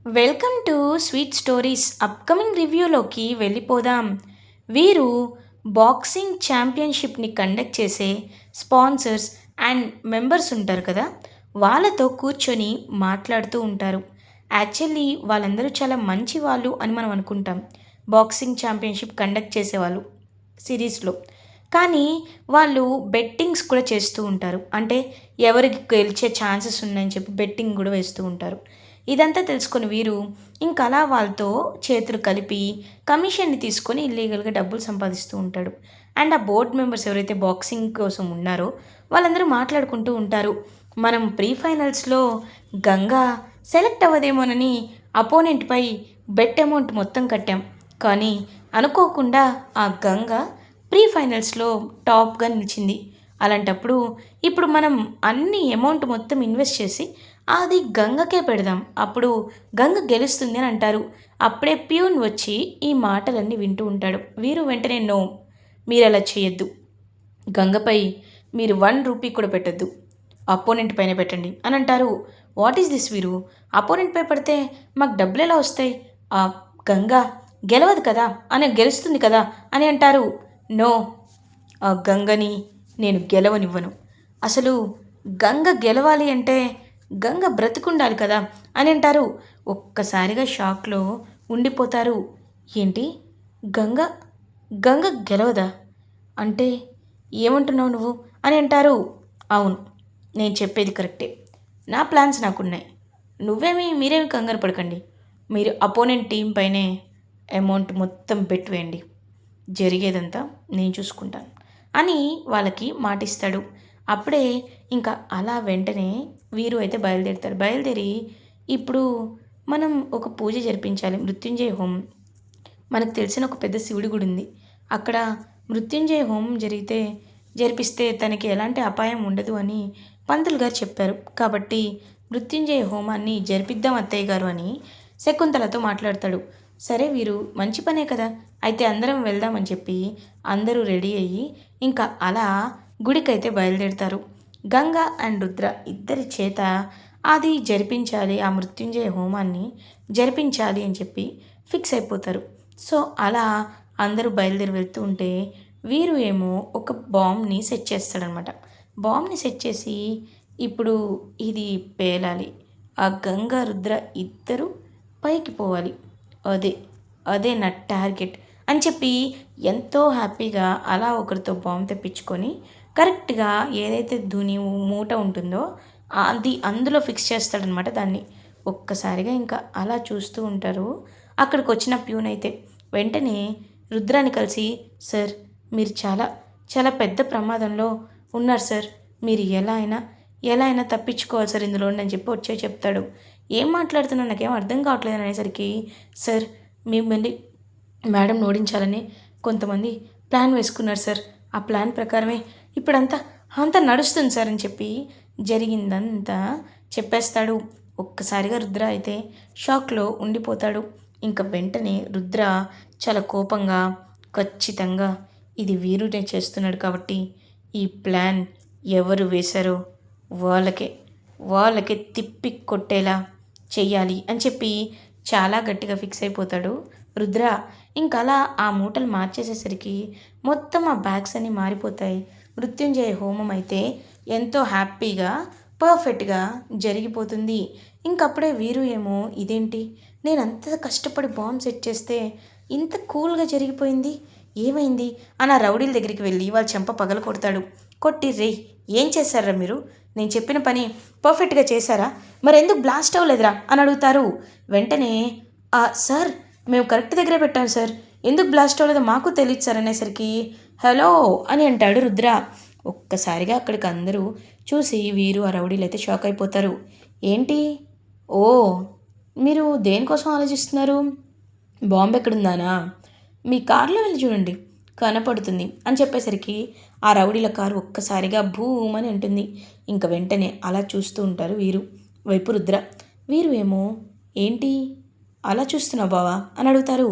Welcome to sweet stories upcoming రివ్యూలోకి వెళ్ళిపోదాం. వీరు బాక్సింగ్ ఛాంపియన్షిప్ని కండక్ట్ చేసే స్పాన్సర్స్ అండ్ మెంబర్స్ ఉంటారు కదా, వాళ్ళతో కూర్చొని మాట్లాడుతూ ఉంటారు. యాక్చువల్లీ వాళ్ళందరూ చాలా మంచి వాళ్ళు అని మనం అనుకుంటాం, బాక్సింగ్ ఛాంపియన్షిప్ కండక్ట్ చేసేవాళ్ళు సిరీస్లో. కానీ వాళ్ళు బెట్టింగ్స్ కూడా చేస్తూ ఉంటారు. అంటే ఎవరికి గెలిచే ఛాన్సెస్ ఉన్నాయని చెప్పి బెట్టింగ్ కూడా వేస్తూ ఉంటారు. ఇదంతా తెలుసుకొని వీరు ఇంకా అలా వాళ్ళతో చేతులు కలిపి కమిషన్ని తీసుకొని ఇల్లీగల్గా డబ్బులు సంపాదిస్తూ ఉంటాడు. అండ్ ఆ బోర్డ్ మెంబర్స్ ఎవరైతే బాక్సింగ్ కోసం ఉన్నారో వాళ్ళందరూ మాట్లాడుకుంటూ ఉంటారు. మనం ప్రీ ఫైనల్స్లో గంగా సెలెక్ట్ అవ్వదేమోనని అపోనెంట్పై బెట్ అమౌంట్ మొత్తం కట్టాం. కానీ అనుకోకుండా ఆ గంగ ప్రీ ఫైనల్స్లో టాప్గా నిలిచింది. అలాంటప్పుడు ఇప్పుడు మనం అన్ని అమౌంట్ మొత్తం ఇన్వెస్ట్ చేసి అది గంగకే పెడదాం, అప్పుడు గంగ గెలుస్తుంది అని అంటారు. అప్పుడే ప్యూన్ వచ్చి ఈ మాటలన్నీ వింటూ ఉంటాడు. వీరు వెంటనే నో, మీరు అలా చేయొద్దు, గంగపై మీరు 1 రూపీ కూడా పెట్టద్దు, అపోనెంట్ పైన పెట్టండి అని అంటారు. వాట్ ఈస్ దిస్ వీరు, అపోనెంట్పై పడితే మాకు డబ్బులు ఎలా వస్తాయి, ఆ గంగ గెలవదు కదా అని గెలుస్తుంది కదా అని అంటారు. నో, ఆ గంగని నేను గెలవనివ్వను. అసలు గంగ గెలవాలి అంటే గంగ బ్రతుకుండాలి కదా అని అంటారు. ఒక్కసారిగా షాక్లో ఉండిపోతారు. ఏంటి, గంగ గంగ గెలవదా అంటే ఏమంటున్నావు నువ్వు అని అంటారు. అవును, నేను చెప్పేది కరెక్టే, నా ప్లాన్స్ నాకున్నాయి, మీరేమి కంగారు పడకండి, మీరు అపోనెంట్ టీం పైనే అమౌంట్ మొత్తం వేయండి, జరిగేదంతా నేను చూసుకుంటాను అని వాళ్ళకి మాటిస్తాడు. అప్పుడే ఇంకా అలా వెంటనే వీరు అయితే బయలుదేరుతారు. బయలుదేరి ఇప్పుడు మనం ఒక పూజ జరిపించాలి, మృత్యుంజయ హోమం. మనకు తెలిసిన ఒక పెద్ద శివుడి గుడి ఉంది. అక్కడ మృత్యుంజయ హోమం జరిపిస్తే తనకి ఎలాంటి అపాయం ఉండదు అని పంతులు గారు చెప్పారు. కాబట్టి మృత్యుంజయ హోమాన్ని జరిపిద్దాం అత్తయ్య గారు అని శకుంతలతో మాట్లాడతాడు. సరే వీరు మంచి పనే కదా, అయితే అందరం వెళ్దామని చెప్పి అందరూ రెడీ అయ్యి ఇంకా అలా గుడికైతే బయలుదేరుతారు. గంగా అండ్ రుద్ర ఇద్దరి చేత అది జరిపించాలి, ఆ మృత్యుంజయ హోమాన్ని జరిపించాలి అని చెప్పి ఫిక్స్ అయిపోతారు. సో అలా అందరూ బయలుదేరి వెళ్తూ ఉంటే వీరు ఏమో ఒక బాంబ్ని సెట్ చేస్తాడనమాట. బాంబ్ని సెట్ చేసి ఇప్పుడు ఇది పేలాలి, ఆ గంగా రుద్ర ఇద్దరు పైకి పోవాలి, అదే అదే నా టార్గెట్ అని చెప్పి ఎంతో హ్యాపీగా అలా ఒకరితో బాంబు తెప్పించుకొని కరెక్ట్గా ఏదైతే ధుని మూట ఉంటుందో అది అందులో ఫిక్స్ చేస్తాడనమాట దాన్ని. ఒక్కసారిగా ఇంకా అలా చూస్తూ ఉంటారు. అక్కడికి వచ్చిన ప్యూన్ అయితే వెంటనే రుద్రాన్ని కలిసి, సార్ మీరు చాలా చాలా పెద్ద ప్రమాదంలో ఉన్నారు సార్, మీరు ఎలా అయినా తప్పించుకోవాలి సార్ ఇందులో అని చెప్పి వచ్చే చెప్తాడు. ఏం మాట్లాడుతున్నా నాకేం అర్థం కావట్లేదు అనేసరికి, సార్ మిమ్మల్ని మేడం ఓడించాలని కొంతమంది ప్లాన్ వేసుకున్నారు సార్, ఆ ప్లాన్ ప్రకారమే ఇప్పుడంతా అంతా నడుస్తుంది సార్ అని చెప్పి జరిగిందంతా చెప్పేస్తాడు. ఒక్కసారిగా రుద్ర అయితే షాక్లో ఉండిపోతాడు. ఇంకా వెంటనే రుద్ర చాలా కోపంగా, ఖచ్చితంగా ఇది వీరునే చేస్తున్నాడు కాబట్టి ఈ ప్లాన్ ఎవరు వేశారో వాళ్ళకే వాళ్ళకే తిప్పి కొట్టేలా చెయ్యాలి అని చెప్పి చాలా గట్టిగా ఫిక్స్ అయిపోతాడు రుద్ర. ఇంకా అలా ఆ మూటలు మార్చేసేసరికి మొత్తం ఆ బ్యాగ్స్ అన్నీ మారిపోతాయి. మృత్యుంజయ హోమం అయితే ఎంతో హ్యాపీగా పర్ఫెక్ట్గా జరిగిపోతుంది. ఇంకప్పుడే వీరు ఏమో ఇదేంటి, నేను అంత కష్టపడి బాంబ్ సెట్ చేస్తే ఇంత కూల్గా జరిగిపోయింది, ఏమైంది అని ఆ రౌడీల దగ్గరికి వెళ్ళి వాళ్ళ చెంప పగల కొడతాడు. కొట్టి, రే ఏం చేశారా మీరు, నేను చెప్పిన పని పర్ఫెక్ట్గా చేశారా, మరి ఎందుకు బ్లాస్ట్ అవ్వలేదురా అని అడుగుతారు. వెంటనే సార్ మేము కరెక్ట్ దగ్గరే పెట్టాం సార్, ఎందుకు బ్లాస్ట్ అవ్వలేదో మాకు తెలియదు సార్ అనేసరికి, హలో అని అంటాడు రుద్ర. ఒక్కసారిగా అక్కడికి అందరూ చూసి వీరు ఆ రౌడీలు అయితే షాక్ అయిపోతారు. ఏంటి, ఓ మీరు దేనికోసం ఆలోచిస్తున్నారు, బాంబు ఎక్కడుందానా, మీ కారులో వెళ్ళి చూడండి కనపడుతుంది అని చెప్పేసరికి ఆ రౌడీల కారు ఒక్కసారిగా భూమ్ అని ఉంటుంది. ఇంక వెంటనే అలా చూస్తూ ఉంటారు వీరు వైపు రుద్ర. వీరు ఏమో ఏంటి అలా చూస్తున్నావు బావా అని అడుగుతారు.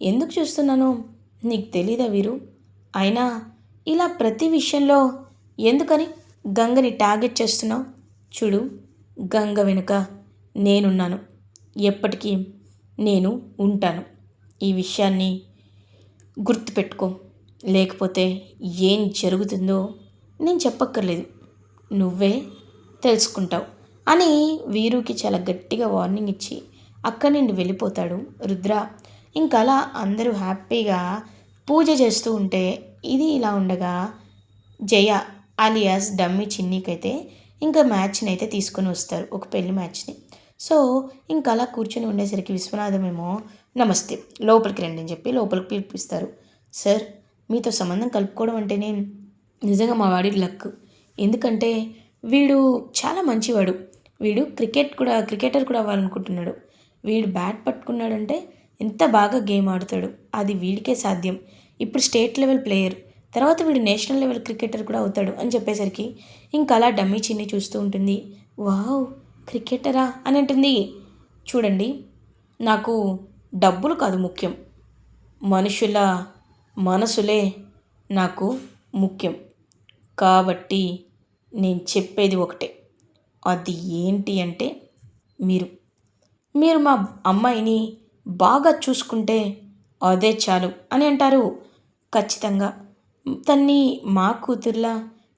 ఎందుకు చూస్తున్నాను నీకు తెలీదా వీరు, అయినా ఇలా ప్రతి విషయంలో ఎందుకని గంగని టార్గెట్ చేస్తున్నావు, చూడు గంగ వెనుక నేనున్నాను, ఎప్పటికీ నేను ఉంటాను. ఈ విషయాన్ని గుర్తుపెట్టుకో. లేకపోతే ఏం జరుగుతుందో నేను చెప్పక్కర్లేదు. నువ్వే తెలుసుకుంటావు అని వీరుకి చాలా గట్టిగా వార్నింగ్ ఇచ్చి అక్కడి నుండి వెళ్ళిపోతాడు రుద్ర. ఇంకా అలా అందరూ హ్యాపీగా పూజ చేస్తూ ఉంటే ఇది ఇలా ఉండగా జయ అలియాస్ డమ్మీ చిన్నీకైతే ఇంకా మ్యాచ్ని అయితే తీసుకొని వస్తారు, ఒక పెళ్లి మ్యాచ్ని. సో ఇంకా అలా కూర్చొని ఉండేసరికి విశ్వనాథం ఏమో నమస్తే లోపలికి రండి అని చెప్పి లోపలికి పిలిపిస్తారు. సార్, మీతో సంబంధం కలుపుకోవడం అంటేనే నిజంగా మా వాడి లక్. ఎందుకంటే వీడు చాలా మంచివాడు. వీడు క్రికెటర్ కూడా అవ్వాలనుకుంటున్నాడు. వీడు బ్యాట్ పట్టుకున్నాడంటే ఎంత బాగా గేమ్ ఆడతాడు, అది వీడికే సాధ్యం. ఇప్పుడు స్టేట్ లెవెల్ ప్లేయర్, తర్వాత వీడు నేషనల్ లెవెల్ క్రికెటర్ కూడా అవుతాడు అని చెప్పేసరికి ఇంకా అలా డమ్మీ చిన్ని చూస్తూ ఉంటుంది. వావ్, క్రికెటరా అని అంటుంది. చూడండి, నాకు డబ్బులు కాదు ముఖ్యం, మనుషుల మనసులే నాకు ముఖ్యం. కాబట్టి నేను చెప్పేది ఒకటే, అది ఏంటి అంటే మీరు మీరు మా అమ్మాయిని బాగా చూసుకుంటే అదే చాలు అని అంటారు. ఖచ్చితంగా తన్ని మా కూతుర్లా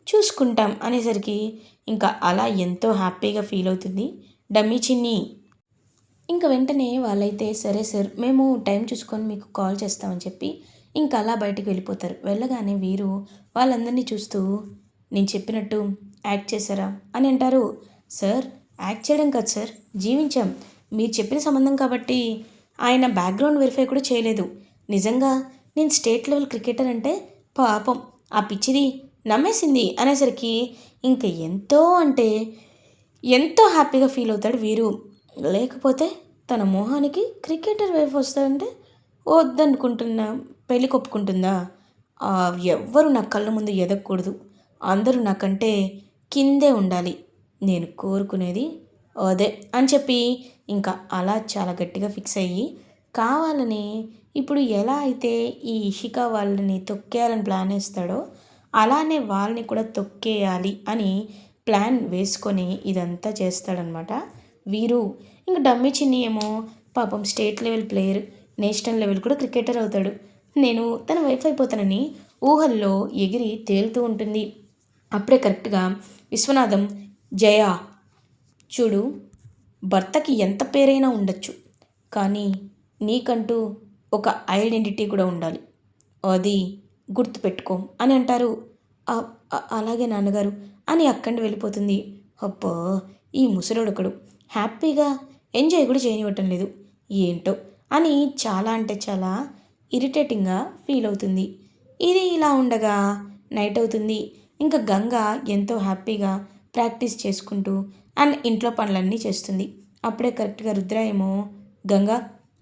చూసుకుంటాం అనేసరికి ఇంకా అలా ఎంతో హ్యాపీగా ఫీల్ అవుతుంది డమ్మీ చిన్ని. ఇంక వెంటనే వాళ్ళైతే సరే సార్, మేము టైం చూసుకొని మీకు కాల్ చేస్తామని చెప్పి ఇంకా అలా బయటికి వెళ్ళిపోతారు. వెళ్ళగానే వీరు వాళ్ళందరినీ చూస్తూ నేను చెప్పినట్టు యాక్ట్ చేశారా అని అంటారు. సార్, యాక్ట్ చేయడం కాదు సార్, జీవించాం. మీరు చెప్పిన సంబంధం కాబట్టి ఆయన బ్యాక్గ్రౌండ్ వెరిఫై కూడా చేయలేదు. నిజంగా నేను స్టేట్ లెవెల్ క్రికెటర్ అంటే పాపం ఆ పిచ్చిది నమ్మేసింది అనేసరికి ఇంకా ఎంతో అంటే ఎంతో హ్యాపీగా ఫీల్ అవుతాడు వీరు. లేకపోతే తన మొహానికి క్రికెటర్ వైఫ్ వస్తుందంటే వద్దనుకుంటున్నా, పెళ్ళి కొప్పుకుంటుందా? ఎవ్వరు నా కళ్ళ ముందు ఎదగకూడదు, అందరూ నాకంటే కిందే ఉండాలి, నేను కోరుకునేది అదే అని చెప్పి ఇంకా అలా చాలా గట్టిగా ఫిక్స్ అయ్యి కావాలని ఇప్పుడు ఎలా అయితే ఈ ఇషిక వాళ్ళని తొక్కేయాలని ప్లాన్ వేస్తాడో అలానే వాళ్ళని కూడా తొక్కేయాలి అని ప్లాన్ వేసుకొని ఇదంతా చేస్తాడనమాట వీరు. ఇంక డమ్మీ చిన్ని ఏమో పాపం state level player, national level కూడా క్రికెటర్ అవుతాడు, నేను తన వైఫ్ అయిపోతానని ఊహల్లో ఎగిరి తేలుతూ ఉంటుంది. అప్పుడే కరెక్ట్గా విశ్వనాథం, జయ చూడు, భర్తకి ఎంత పేరైనా ఉండొచ్చు, కానీ నీకంటూ ఒక ఐడెంటిటీ కూడా ఉండాలి, అది గుర్తుపెట్టుకో అని అంటారు. అలాగే నాన్నగారు అని అక్కడి వెళ్ళిపోతుంది. అబ్బో, ఈ ముసలోడొకడు హ్యాపీగా ఎంజాయ్ కూడా చేయనివ్వటం లేదు, ఏంటో అని చాలా అంటే చాలా ఇరిటేటింగ్గా ఫీల్ అవుతుంది. ఇది ఇలా ఉండగా నైట్ అవుతుంది. ఇంకా గంగ ఎంతో హ్యాపీగా ప్రాక్టీస్ చేసుకుంటూ అండ్ ఇంట్లో పనులన్నీ చేస్తుంది. అప్పుడే కరెక్ట్గా రుద్ర ఏమో గంగ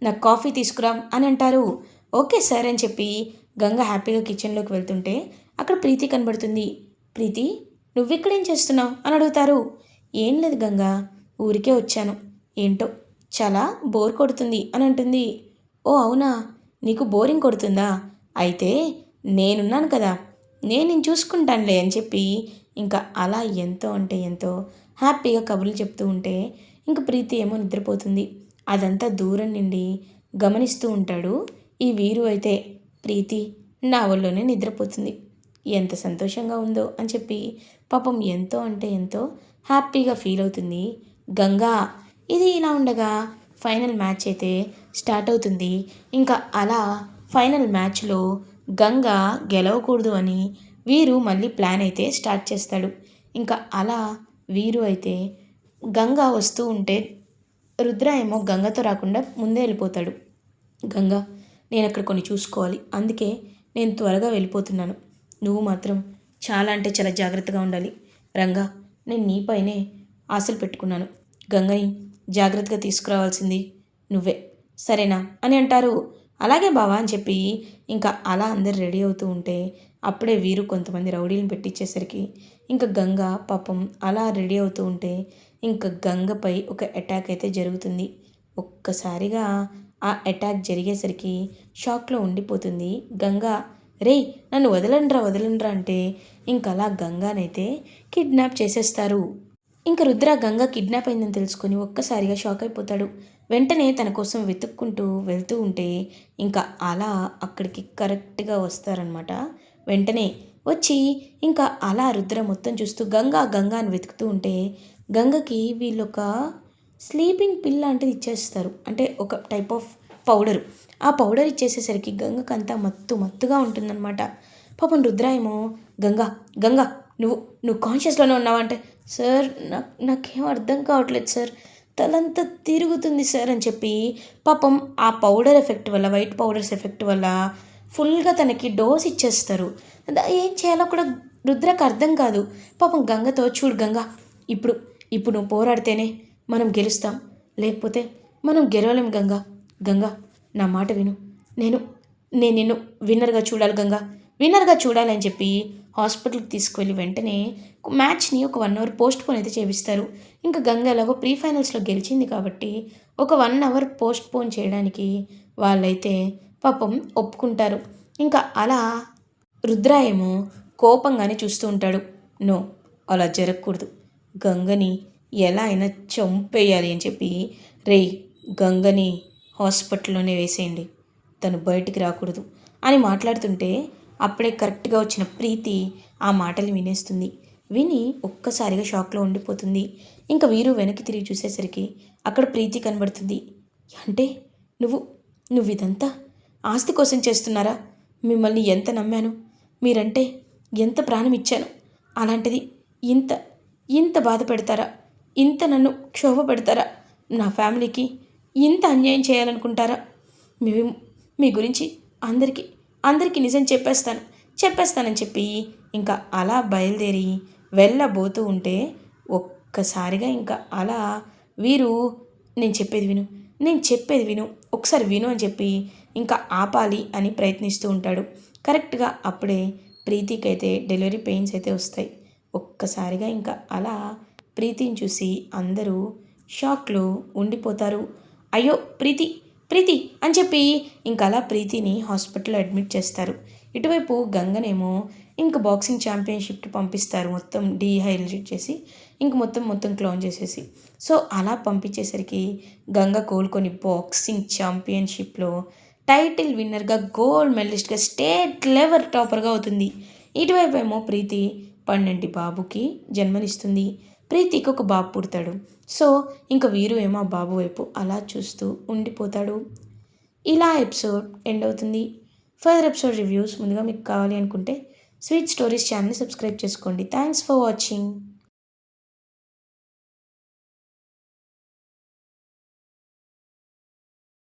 నాకు కాఫీ తీసుకురా అని అంటారు. ఓకే సార్ అని చెప్పి గంగ హ్యాపీగా కిచెన్లోకి వెళ్తుంటే అక్కడ ప్రీతి కనబడుతుంది. ప్రీతి, నువ్విక్కడేం చేస్తున్నావు అని అడుగుతారు. ఏం లేదు గంగ, ఊరికే వచ్చాను, ఏంటో చాలా బోర్ కొడుతుంది అని అంటుంది. ఓ అవునా, నీకు బోరింగ్ కొడుతుందా? అయితే నేనున్నాను కదా, నేను చూసుకుంటానులే అని చెప్పి ఇంకా అలా ఎంతో అంటే ఎంతో హ్యాపీగా కబుర్లు చెప్తూ ఉంటే ఇంక ప్రీతి ఏమో నిద్రపోతుంది. అదంతా దూరం నుండి గమనిస్తూ ఉంటాడు ఈ వీరు. అయితే ప్రీతి నా ఒళ్ళోనే నిద్రపోతుంది, ఎంత సంతోషంగా ఉందో అని చెప్పి పాపం ఎంతో అంటే ఎంతో హ్యాపీగా ఫీల్ అవుతుంది గంగా. ఇది ఇలా ఉండగా ఫైనల్ మ్యాచ్ అయితే స్టార్ట్ అవుతుంది. ఇంకా అలా ఫైనల్ మ్యాచ్లో గంగ గెలవకూడదు అని వీరు మళ్ళీ ప్లాన్ అయితే స్టార్ట్ చేస్తాడు. ఇంకా అలా వీరు అయితే గంగ వస్తూ ఉంటే రుద్ర ఏమో గంగతో రాకుండా ముందే వెళ్ళిపోతాడు. గంగ, నేను అక్కడ కొన్ని చూసుకోవాలి, అందుకే నేను త్వరగా వెళ్ళిపోతున్నాను, నువ్వు మాత్రం చాలా అంటే చాలా జాగ్రత్తగా ఉండాలి. రంగా, నేను నీపైనే ఆశలు పెట్టుకున్నాను, గంగని జాగ్రత్తగా తీసుకురావాల్సింది నువ్వే, సరేనా అని అంటారు. అలాగే బావా అని చెప్పి ఇంకా అలా అందరు రెడీ అవుతూ ఉంటే అప్పుడే వీరు కొంతమంది రౌడీలను పెట్టించేసరికి ఇంకా గంగ పాపం అలా రెడీ అవుతూ ఉంటే ఇంకా గంగపై ఒక అటాక్ అయితే జరుగుతుంది. ఒక్కసారిగా ఆ అటాక్ జరిగేసరికి షాక్లో ఉండిపోతుంది గంగ. రే, నన్ను వదలండ్రా అంటే ఇంకలా గంగానైతే కిడ్నాప్ చేసేస్తారు. ఇంక రుద్ర గంగ కిడ్నాప్ అయిందని తెలుసుకొని ఒక్కసారిగా షాక్ అయిపోతాడు. వెంటనే తన కోసం వెతుక్కుంటూ వెళ్తూ ఉంటే ఇంకా అలా అక్కడికి కరెక్ట్గా వస్తారనమాట. వెంటనే వచ్చి ఇంకా అలా రుద్ర మొత్తం చూస్తూ గంగా గంగా అని వెతుకుతూ ఉంటే గంగకి వీళ్ళొక స్లీపింగ్ పిల్ లాంటిది ఇచ్చేస్తారు. అంటే ఒక టైప్ ఆఫ్ పౌడరు. ఆ పౌడర్ ఇచ్చేసేసరికి గంగకంతా మత్తు మత్తుగా ఉంటుందన్నమాట. పాపం రుద్ర ఏమో గంగా గంగా నువ్వు నువ్వు కాన్షియస్‌లోనే ఉన్నావా అంటే, సార్ నాకేం అర్థం కావట్లేదు సార్. తలంతా తిరుగుతుంది సార్ అని చెప్పి పాపం ఆ పౌడర్ ఎఫెక్ట్ వల్ల వైట్ పౌడర్స్ ఎఫెక్ట్ వల్ల ఫుల్‌గా తనకి డోస్ ఇచ్చేస్తారు. ఏం చేయాలో కూడా రుద్రకి అర్థం కాదు. పాపం గంగతో చూడు గంగా ఇప్పుడు ఇప్పుడు నువ్వు పోరాడితేనే మనం గెలుస్తాం. లేకపోతే మనం గెలవలేం గంగా. గంగా నా మాట విను. నేను నేను నిన్ను విన్నర్‌గా చూడాలి గంగా. విన్నర్‌గా చూడాలి అని చెప్పి హాస్పిటల్‌కి తీసుకువెళ్ళి వెంటనే మ్యాచ్‌ని ఒక 1 అవర్ పోస్ట్‌పోన్ అయితే చేపిస్తారు. ఇంకా గంగ ఎలాగో ప్రీ ఫైనల్స్‌లో గెలిచింది కాబట్టి ఒక 1 అవర్ పోస్ట్‌పోన్ చేయడానికి వాళ్ళైతే పాపం ఒప్పుకుంటారు. ఇంకా అలా రుద్ర ఏమో కోపంగానే చూస్తూ ఉంటాడు. నో అలా జరగకూడదు. గంగని ఎలా అయినా చంపేయాలి అని చెప్పి రేయ్ గంగని హాస్పిటల్లోనే వేసేయండి. తను బయటికి రాకూడదు అని మాట్లాడుతుంటే అప్పుడే కరెక్ట్గా వచ్చిన ప్రీతి ఆ మాటలు వినేస్తుంది. విని ఒక్కసారిగా షాక్లో ఉండిపోతుంది. ఇంకా వీరు వెనక్కి తిరిగి చూసేసరికి అక్కడ ప్రీతి కనబడుతుంది. అంటే నువ్వు నువ్వు ఇదంతా ఆస్తి కోసం చేస్తున్నారా? మిమ్మల్ని ఎంత నమ్మాను, మీరంటే ఎంత ప్రాణం ఇచ్చాను. అలాంటిది ఇంత ఇంత బాధ పెడతారా? ఇంత నన్ను క్షోభ పెడతారా? నా ఫ్యామిలీకి ఇంత అన్యాయం చేయాలనుకుంటారా? మీ మీ గురించి అందరికీ అందరికీ నిజం చెప్పేస్తానని చెప్పి ఇంకా అలా బయలుదేరి వెళ్ళబోతూ ఉంటే ఒక్కసారిగా ఇంకా అలా వీరు నేను చెప్పేది విను ఒకసారి విను అని చెప్పి ఇంకా ఆపాలి అని ప్రయత్నిస్తూ ఉంటాడు. కరెక్ట్గా అప్పుడే ప్రీతికి అయితే డెలివరీ పెయిన్స్ అయితే వస్తాయి. ఒక్కసారిగా ఇంకా అలా ప్రీతిని చూసి అందరూ షాక్లో ఉండిపోతారు. అయ్యో ప్రీతి ప్రీతి అని చెప్పి ఇంకా అలా ప్రీతిని హాస్పిటల్లో అడ్మిట్ చేస్తారు. ఇటువైపు గంగనేమో ఇంక బాక్సింగ్ ఛాంపియన్షిప్కి పంపిస్తారు. మొత్తం డీహైడ్రేట్ చేసి ఇంక మొత్తం క్లోన్ చేసేసి. సో అలా పంపించేసరికి గంగ కోలుకొని బాక్సింగ్ ఛాంపియన్షిప్లో టైటిల్ విన్నర్గా గోల్డ్ మెడలిస్ట్గా స్టేట్ లెవెల్ టాపర్గా అవుతుంది. ఇటువైపు ఏమో ప్రీతి 12 బాబుకి జన్మనిస్తుంది. ప్రీతికి ఒక బాబు పుడతాడు. సో ఇంక వీరు ఏమో ఆ బాబు వైపు అలా చూస్తూ ఉండిపోతాడు. ఇలా ఎపిసోడ్ ఎండ్ అవుతుంది. ఫర్దర్ ఎపిసోడ్ రివ్యూస్ ముందుగా మీకు కావాలి అనుకుంటే స్వీట్ స్టోరీస్ ఛానల్ని సబ్స్క్రైబ్ చేసుకోండి. Thanks for watching.